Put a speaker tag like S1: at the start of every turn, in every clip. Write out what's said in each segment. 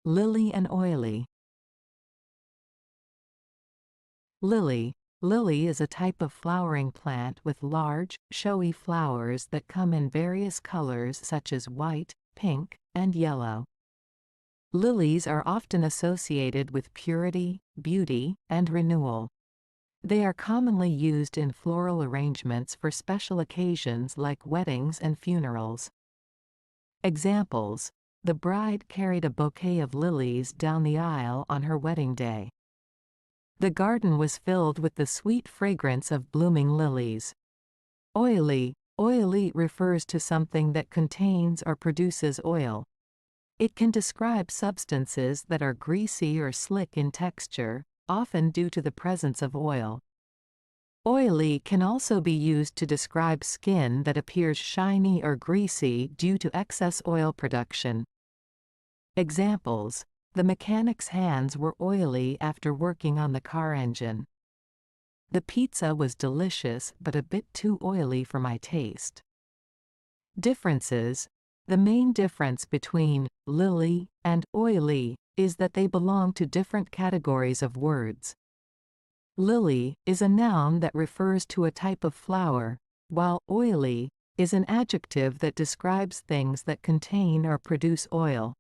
S1: Lily and oily. Lily. Lily is a type of flowering plant with large, showy flowers that come in various colors such as white, pink, and yellow. Lilies are often associated with purity, beauty, and renewal. They are commonly used in floral arrangements for special occasions like weddings and funerals. Examples: the bride carried a bouquet of lilies down the aisle on her wedding day. The garden was filled with the sweet fragrance of blooming lilies. Oily. Oily refers to something that contains or produces oil. It can describe substances that are greasy or slick in texture, often due to the presence of oil. Oily can also be used to describe skin that appears shiny or greasy due to excess oil production. Examples: the mechanic's hands were oily after working on the car engine. The pizza was delicious but a bit too oily for my taste. Differences. The main difference between lily and oily is that they belong to different categories of words. Lily is a noun that refers to a type of flower, while oily is an adjective that describes things that contain or produce oil.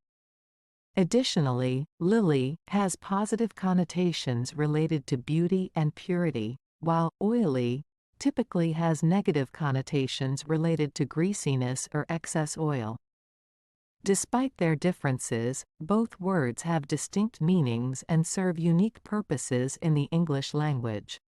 S1: Additionally, lily has positive connotations related to beauty and purity, while oily typically has negative connotations related to greasiness or excess oil. Despite their differences, both words have distinct meanings and serve unique purposes in the English language.